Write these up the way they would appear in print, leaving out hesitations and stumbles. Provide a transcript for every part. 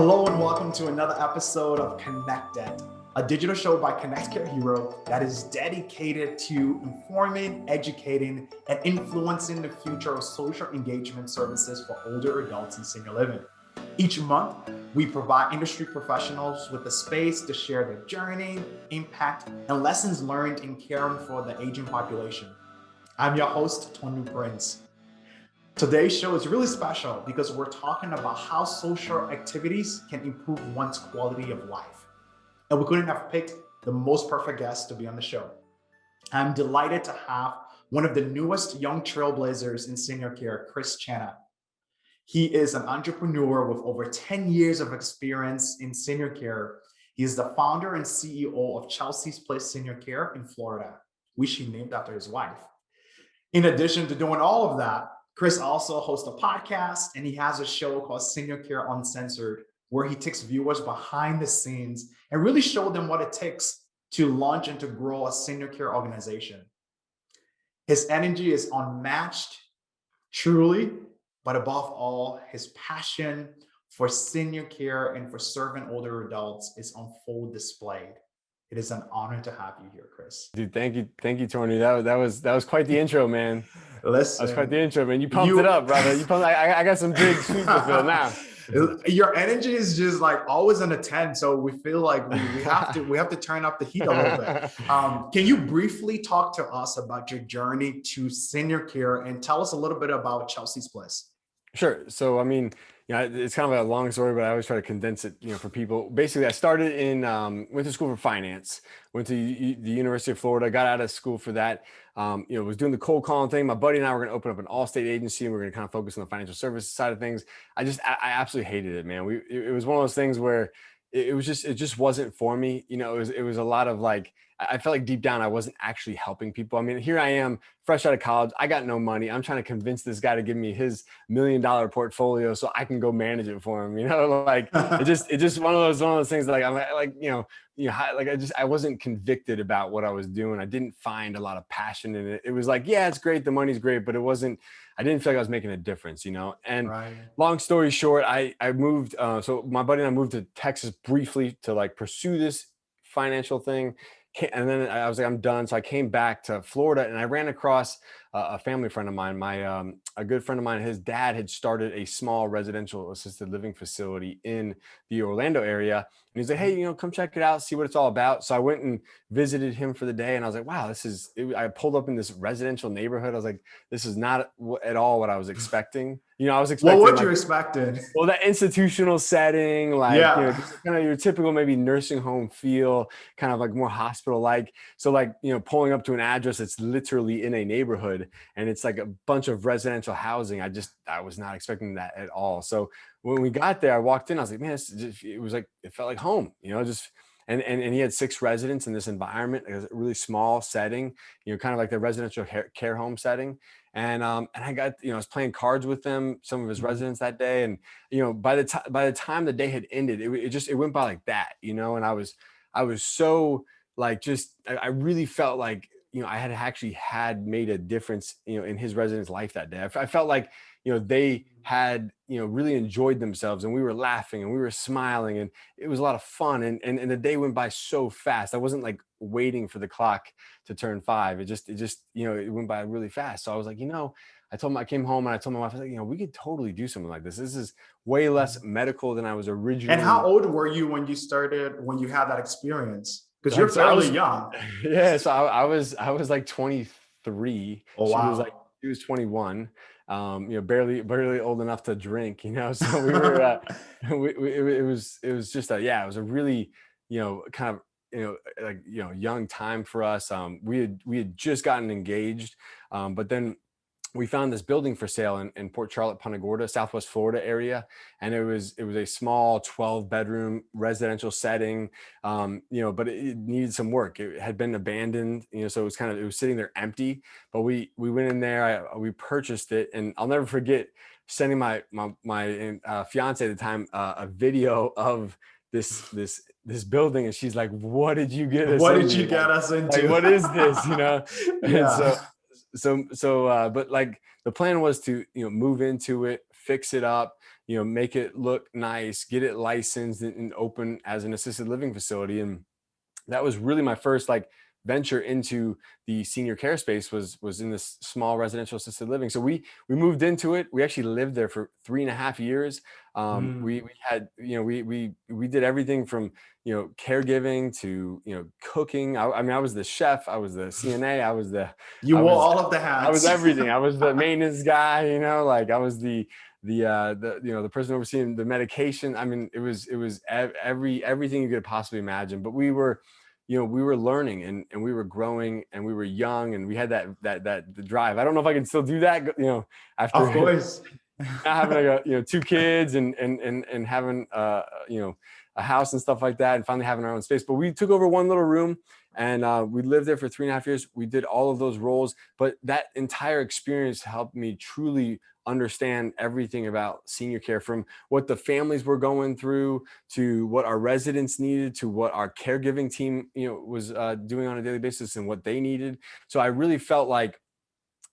Hello and welcome to another episode of Connected, a digital show by ConnectCareHero that is dedicated to informing, educating, and influencing the future of social engagement services for older adults in senior living. Each month, we provide industry professionals with a space to share their journey, impact, and lessons learned in caring for the aging population. I'm your host, Tony Prince. Today's show is really special because we're talking about how social activities can improve one's quality of life. And we couldn't have picked the most perfect guest to be on the show. I'm delighted to have one of the newest young trailblazers in senior care, Chris Channa. He is an entrepreneur with over 10 years of experience in senior care. He is the founder and CEO of Chelsea's Place Senior Care in Florida, which he named after his wife. In addition to doing all of that, Chris also hosts a podcast and he has a show called Senior Care Uncensored, where he takes viewers behind the scenes and really show them what it takes to launch and to grow a senior care organization. His energy is unmatched, truly, but above all, his passion for senior care and for serving older adults is on full display. It is an honor to have you here, Chris. Dude, thank you, Tony. That was quite the intro, man. Listen, that was quite the intro, man. You pumped it up, brother. I got some big shoes to fill now. Your energy is just like always on a 10, so we feel like we have to turn up the heat a little bit. Can you briefly talk to us about your journey to senior care and tell us a little bit about Chelsea's Place? Sure. So, I mean, it's kind of a long story, but I always try to condense it, for people. Basically, I started went to school for finance, went to the University of Florida, got out of school for that. Was doing the cold calling thing. My buddy and I were going to open up an all-state agency, and we're going to kind of focus on the financial services side of things. I absolutely hated it, man. It was one of those things where it just wasn't for me. It was a lot of like, I felt like deep down I wasn't actually helping people. I mean, here I am, fresh out of college. I got no money. I'm trying to convince this guy to give me his $1 million portfolio so I can go manage it for him. Like it just one of those things that I wasn't convicted about what I was doing. I didn't find a lot of passion in it. It was like, yeah, it's great. The money's great, but I didn't feel like I was making a difference, And right. Long story short, I moved. So my buddy and I moved to Texas briefly to like pursue this financial thing. And then I was like, I'm done. So I came back to Florida and I ran across a family friend of mine, a good friend of mine. His dad had started a small residential assisted living facility in the Orlando area. And he's like, hey, come check it out, see what it's all about. So I went and visited him for the day. And I was like, wow, I pulled up in this residential neighborhood. I was like, this is not at all what I was expecting. I was expecting. What you expected? Well, that institutional setting, like, kind of your typical maybe nursing home feel, kind of like more hospital-like. So like, pulling up to an address that's literally in a neighborhood and it's like a bunch of residential housing. I was not expecting that at all. So when we got there, I walked in, I was like, man, it felt like home, and he had 6 residents in this environment, a really small setting, kind of like the residential care home setting. And I got, I was playing cards with them, some of his residents that day. And, by the time the day had ended, it went by like that, and I was so like, I really felt like, I had actually made a difference, in his resident's life that day. I felt like, they had, really enjoyed themselves and we were laughing and we were smiling and it was a lot of fun. And the day went by so fast. I wasn't like waiting for the clock to turn 5. It just, it went by really fast. So I was like, I came home and I told my wife, I was like, we could totally do something like this. This is way less medical than I was originally. And how old were you when you had that experience? Because you're fairly young. Yeah. So I was like 23. Oh, wow. She was 21. Barely old enough to drink, so we were, it was just it was a really, kind of, young time for us. We had just gotten engaged, but then we found this building for sale in Port Charlotte, Punta Gorda, Southwest Florida area. And it was a small 12-bedroom residential setting, but it needed some work. It had been abandoned, so it was sitting there empty, but we went in there, we purchased it. And I'll never forget sending my fiance at the time, a video of this building. And she's like, what did you get us into? What did you get us into? Like, what is this? Yeah. And so, but like the plan was to, move into it, fix it up, make it look nice, get it licensed and open as an assisted living facility. And that was really my first like venture into the senior care space, was in this small residential assisted living. So we moved into it. We actually lived there for 3.5 years. We had, we did everything from, caregiving to, cooking. I mean, I was the chef, I was the CNA, You I wore was all of the I was hats. everything. I was the maintenance guy, like I was the person overseeing the medication. I mean, it was everything you could possibly imagine. But we were learning, and we were growing, and we were young, and we had that the drive. I don't know if I can still do that, Of after course. not having like two kids and having a house and stuff like that, and finally having our own space. But we took over one little room, and we lived there for 3.5 years. We did all of those roles, but that entire experience helped me truly understand everything about senior care, from what the families were going through, to what our residents needed, to what our caregiving team was doing on a daily basis and what they needed. So I really felt like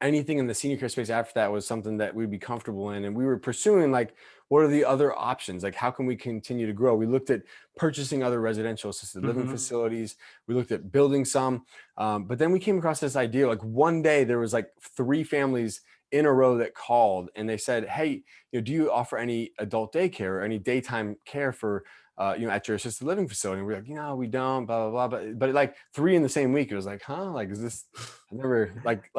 anything in the senior care space after that was something that we'd be comfortable in. And we were pursuing, like, what are the other options? Like, how can we continue to grow? We looked at purchasing other residential assisted living facilities. We looked at building some. But then we came across this idea, like one day there was like 3 families in a row that called, and they said, hey, do you offer any adult daycare or any daytime care for at your assisted living facility? And we're like, we don't, blah, blah, blah. But like 3 in the same week, it was like, huh? Like, is this, I never, like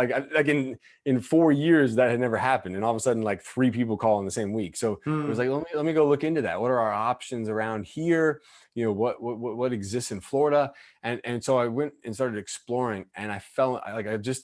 in 4 years that had never happened. And all of a sudden, like 3 people call in the same week. So it was like, let me go look into that. What are our options around here? What exists in Florida? And so I went and started exploring, and I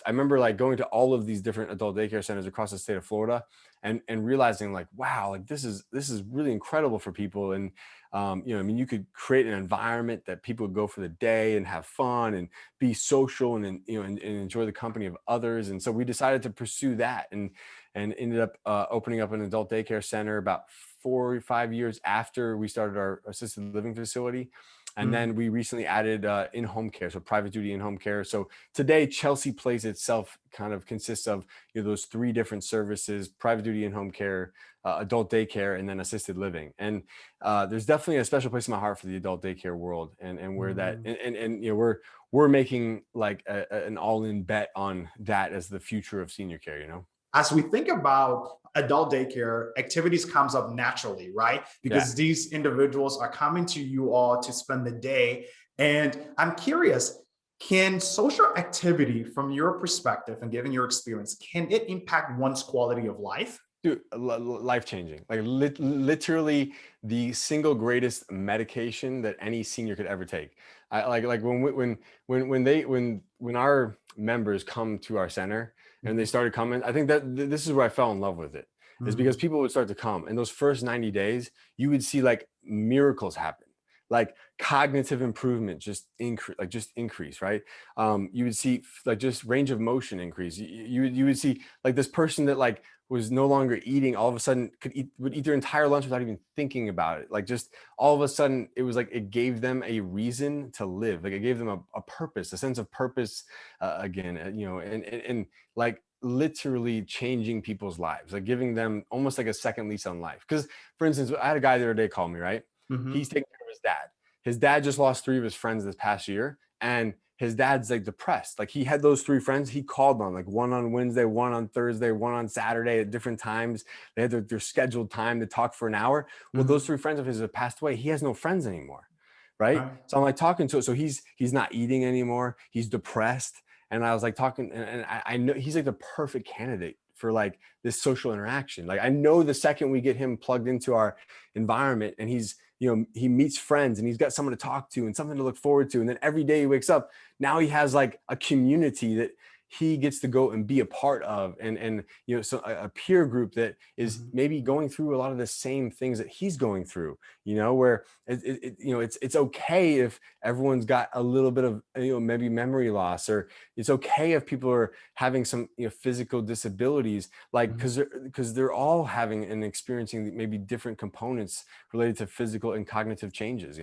remember like going to all of these different adult daycare centers across the state of Florida, and realizing, like, wow, like this is really incredible for people. And I mean, you could create an environment that people would go for the day and have fun and be social, and enjoy the company of others. And so we decided to pursue that, and ended up opening up an adult daycare center about 4 or 5 years after we started our assisted living facility. And then we recently added in-home care, so private duty in-home care. So today, Chelsea Place itself kind of consists of those 3 different services: private duty in-home care, adult daycare, and then assisted living. And there's definitely a special place in my heart for the adult daycare world, and where that, and we're making like an all-in bet on that as the future of senior care. As we think about adult daycare, activities comes up naturally, right? Yeah. Because these individuals are coming to you all to spend the day. And I'm curious, can social activity, from your perspective and given your experience, can it impact one's quality of life? Dude, life changing. Like literally the single greatest medication that any senior could ever take. I like when our members come to our center and they started coming, I think that this is where I fell in love with it. Is because people would start to come, and those first 90 days, you would see like miracles happen. Like cognitive improvement just increase, right? You would see like just range of motion increase. You would see like this person that like was no longer eating, all of a sudden would eat their entire lunch without even thinking about it. Like, just all of a sudden, it was like it gave them a reason to live. Like, it gave them a purpose, a sense of purpose, again, and like literally changing people's lives, like giving them almost like a second lease on life. Because, for instance, I had a guy the other day call me, right? He's taking care of his dad. His dad just lost 3 of his friends this past year, and his dad's like depressed. Like, he had those 3 friends he called on, like one on Wednesday, one on Thursday, one on Saturday at different times. They had their scheduled time to talk for an hour. Well, those 3 friends of his have passed away. He has no friends anymore, right? So I'm like talking to him. So he's not eating anymore. He's depressed. And I was like talking, and I know he's like the perfect candidate for like this social interaction. Like, I know the second we get him plugged into our environment, and he meets friends, and he's got someone to talk to and something to look forward to. And then every day he wakes up, now he has like a community that he gets to go and be a part of, and so a peer group that is maybe going through a lot of the same things that he's going through, where it's okay if everyone's got a little bit of maybe memory loss, or it's okay if people are having some physical disabilities, like, because they're all having and experiencing maybe different components related to physical and cognitive changes.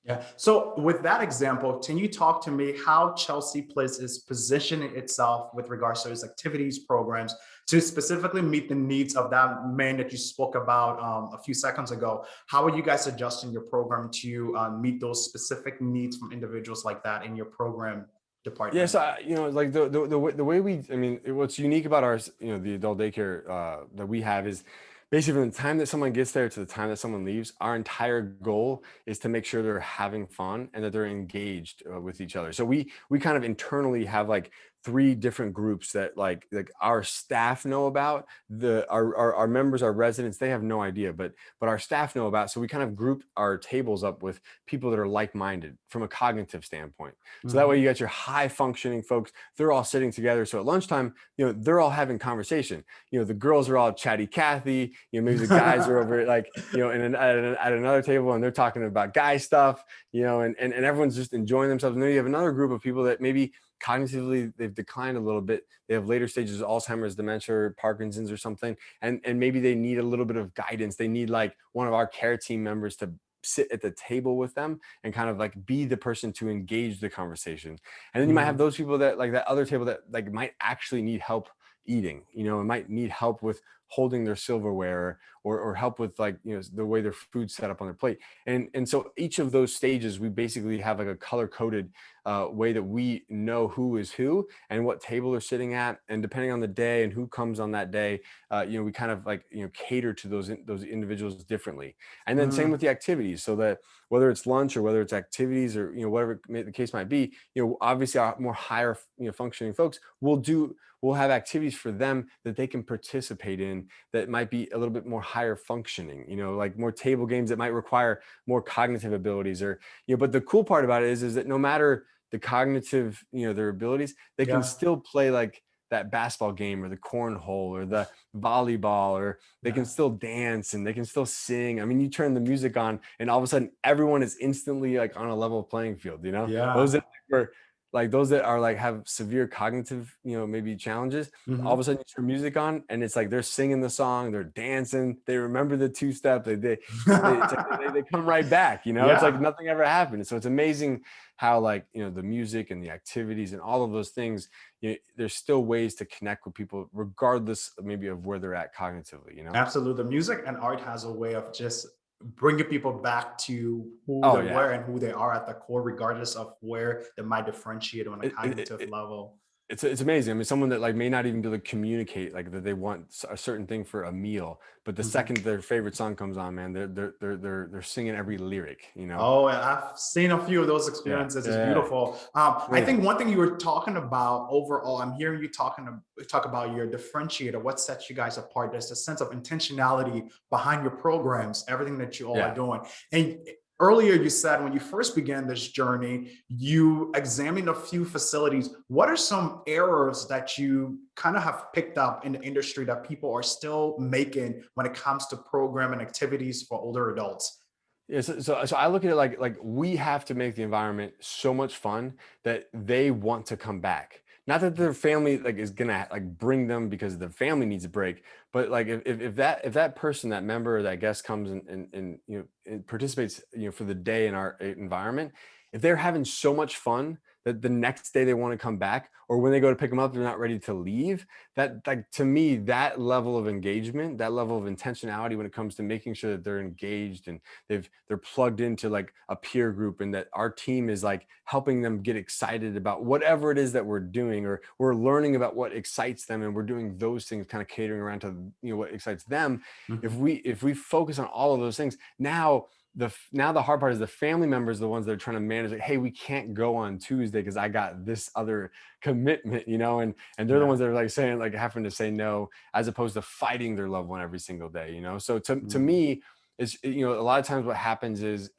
Yeah. So with that example, can you talk to me how Chelsea Place is positioning itself with regards to its activities programs to specifically meet the needs of that man that you spoke about a few seconds ago? How are you guys adjusting your program to meet those specific needs from individuals like that in your program Yeah, department? so like the way we, I mean, what's unique about ours, the adult daycare that we have is basically from the time that someone gets there to the time that someone leaves, our entire goal is to make sure they're having fun and that they're engaged with each other. So we kind of internally have like three different groups that like our staff know about, our members, our residents, they have no idea, but our staff know about. So we kind of group our tables up with people that are like-minded from a cognitive standpoint. So that way Mhm. you got your high functioning folks, they're all sitting together. So at lunchtime, they're all having conversation. The girls are all chatty Cathy, maybe the guys are over like, at another table and they're talking about guy stuff, and everyone's just enjoying themselves. And then you have another group of people that maybe cognitively they've declined a little bit. They have later stages of Alzheimer's, dementia, or Parkinson's or something. And maybe they need a little bit of guidance. They need like one of our care team members to sit at the table with them and kind of like be the person to engage the conversation. And then you might have Mhm. those people that like that other table that like might actually need help eating, and might need help with holding their silverware or help with like, the way their food's set up on their plate. And so each of those stages, we basically have like a color coded way that we know who is who and what table they're sitting at. And depending on the day and who comes on that day, we kind of like, cater to those individuals differently. And then same with Mm. the activities, so that whether it's lunch or whether it's activities or whatever the case might be, obviously our more higher functioning folks will have activities for them that they can participate in that might be a little bit more higher functioning, like more table games that might require more cognitive abilities or, but the cool part about it is that no matter the cognitive, their abilities, they can Yeah. still play like that basketball game or the cornhole or the volleyball, or they can Yeah. still dance and they can still sing. I mean, you turn the music on and all of a sudden everyone is instantly like on a level playing field, those Yeah. that were like those that are like have severe cognitive, maybe challenges. All of a Mhm. sudden you turn music on and it's like they're singing the song, they're dancing, they remember the two step, it's like they come right back, it's like Yeah. nothing ever happened. So it's amazing how like, the music and the activities and all of those things, there's still ways to connect with people regardless maybe of where they're at cognitively. Absolutely. The music and art has a way of just bringing people back to who Oh they yeah. were and who they are at the core, regardless of where they might differentiate on a It, it, cognitive it, level. it's amazing. I mean, someone that like may not even be able to communicate like that they want a certain thing for a meal, but the Mhm. second their favorite song comes on, man, they're singing every lyric. Oh, and I've seen a few of those Yeah, experiences. It's yeah, beautiful. I amazing. think one thing you were talking about overall, I'm hearing you talk about your differentiator. What sets you guys apart? There's a sense of intentionality behind your programs, everything that you all are Yeah. doing. And earlier, you said when you first began this journey, you examined a few facilities. What are some errors that you kind of have picked up in the industry that people are still making when it comes to program and activities for older adults? Yeah, so I look at it like we have to make the environment so much fun that they want to come back. Not that their family like is gonna like bring them because the family needs a break, but like if that person, that member, or that guest comes and and participates, for the day in our environment, if they're having so much fun that the next day they want to come back, or when they go to pick them up they're not ready to leave, that like to me that level of engagement, that level of intentionality when it comes to making sure that they're engaged and they're plugged into like a peer group and that our team is like helping them get excited about whatever it is that we're doing, or we're learning about what excites them and we're doing those things kind of catering around to what excites them. if Mhm. we if we focus on all of those things, now the hard part is the family members are the ones that are trying to manage like, hey, we can't go on Tuesday because I got this other commitment, and they're the Yeah. ones that are like saying, like having to say no, as opposed to fighting their loved one every single day. So to Mhm. me, it's, a lot of times what happens is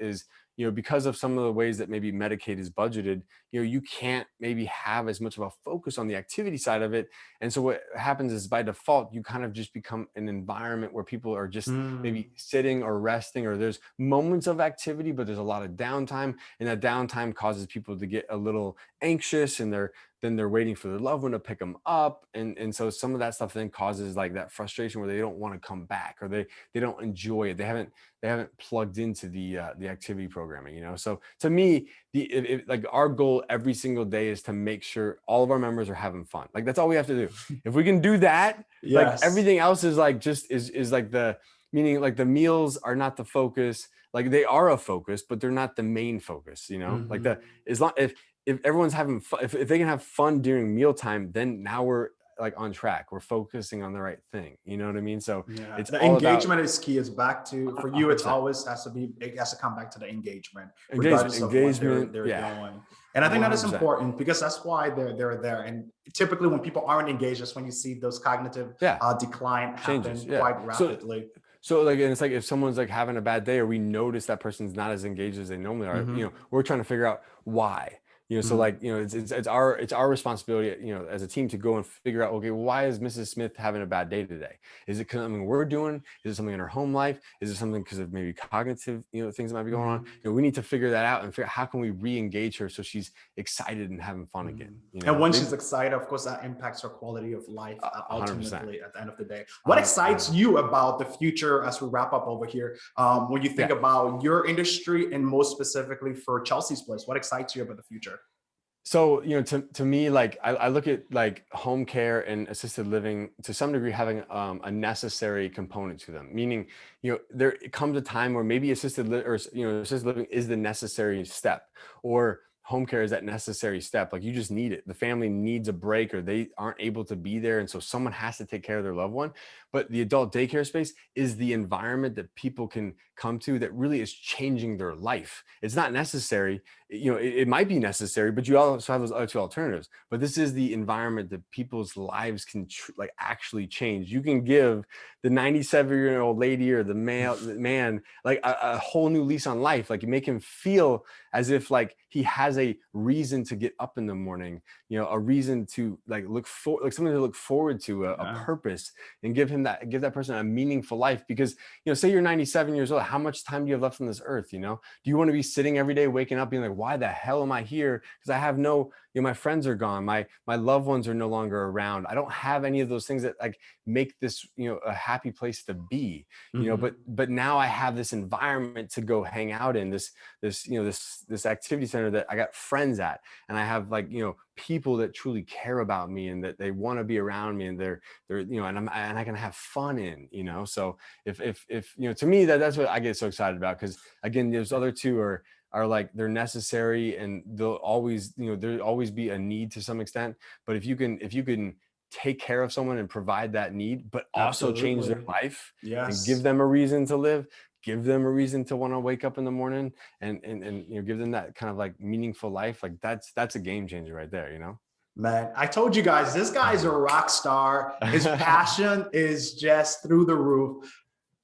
because of some of the ways that maybe Medicaid is budgeted, you can't maybe have as much of a focus on the activity side of it. And so what happens is by default you kind of just become an environment where people are just maybe Mm. sitting or resting, or there's moments of activity but there's a lot of downtime, and that downtime causes people to get a little anxious, and then they're waiting for their loved one to pick them up. And so some of that stuff then causes like that frustration where they don't want to come back, or they don't enjoy it. They haven't plugged into the activity programming, you know? So to me, like our goal every single day is to make sure all of our members are having fun. Like that's all we have to do. If we can do that, like everything else is like just is like meaning like the meals are not the focus. Like they are a focus, but they're not the main focus, you know? Like as long if everyone's having fun, if they can have fun during mealtime, then now we're like on track. We're focusing on the right thing. You know what I mean? So it's the all engagement about, is key. Is back to, for you, it's 100%. always it has to come back to the engagement, regardless of what they're doing. And I think 100%. That is important, because that's why they're there. And typically when people aren't engaged, that's when you see those cognitive decline happen quite rapidly. So like, and it's like if someone's like having a bad day, or we notice that person's not as engaged as they normally are, you know, we're trying to figure out why. You know, so like, you know, it's our responsibility, you know, as a team to go and figure out, okay, why is Mrs. Smith having a bad day today? Is it because something we're doing? Is it something in her home life? Is it something because of maybe cognitive, you know, things that might be going on? You know, we need to figure that out and figure out how can we re-engage her so she's excited and having fun again. You know? And when she's excited, of course, that impacts her quality of life ultimately 100%. At the end of the day. What excites you about the future as we wrap up over here? When you think about your industry, and most specifically for Chelsea's Place, what excites you about the future? So, you know, to me, like I look at like home care and assisted living to some degree having a necessary component to them. Meaning, you know, there comes a time where maybe assisted living is the necessary step, or home care is that necessary step. Like you just need it. The family needs a break, or they aren't able to be there, and so someone has to take care of their loved one. But the adult daycare space is the environment that people can come to that really is changing their life. It's not necessary. You know, it might be necessary, but you also have those other two alternatives. But this is the environment that people's lives can like actually change. You can give the 97-year-old lady or the man like a whole new lease on life. Like you make him feel as if like he has a reason to get up in the morning, you know, a reason to like something to look forward to, a purpose, and give that person a meaningful life. Because, you know, say you're 97 years old, how much time do you have left on this earth? You know, do you want to be sitting every day, waking up being like, why the hell am I here? Because I have no, you know, my friends are gone, my loved ones are no longer around. I don't have any of those things that like make this, you know, a happy place to be, you know, but now I have this environment to go hang out in, this activity center that I got friends at, and I have like, you know, people that truly care about me and that they want to be around me, and they're you know, and I can have fun in, you know. So if you know, to me that's what I get so excited about, because again, those other two are like, they're necessary, and they'll always, you know, there'll always be a need to some extent. But if you can take care of someone and provide that need, but also change their life and give them a reason to live, give them a reason to want to wake up in the morning, and you know, give them that kind of like meaningful life, like that's a game changer right there, you know. Man, I told you guys, this guy is a rock star. His passion is just through the roof.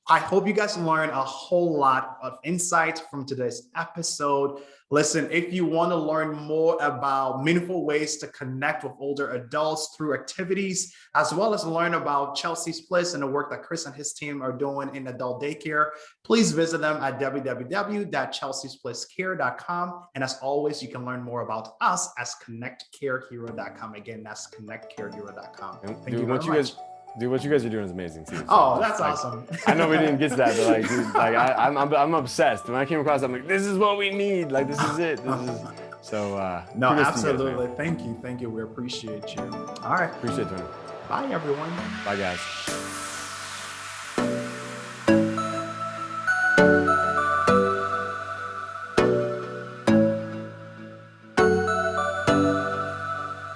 I hope you guys learned a whole lot of insights from today's episode. Listen, if you want to learn more about meaningful ways to connect with older adults through activities, as well as learn about Chelsea's Place and the work that Chris and his team are doing in adult daycare, please visit them at www.chelseasplacecare.com. And as always, you can learn more about us at ConnectCareHero.com. Again, that's ConnectCareHero.com. Thank you very much. Dude, what you guys are doing is amazing too. So oh, that's like, awesome. I know we didn't get to that, but like, dude, like I'm obsessed. When I came across, I'm like, this is what we need. Like, this is it. This is so. No, absolutely. Thank you. We appreciate you. All right. Appreciate it, Tony. Bye, everyone. Bye, guys.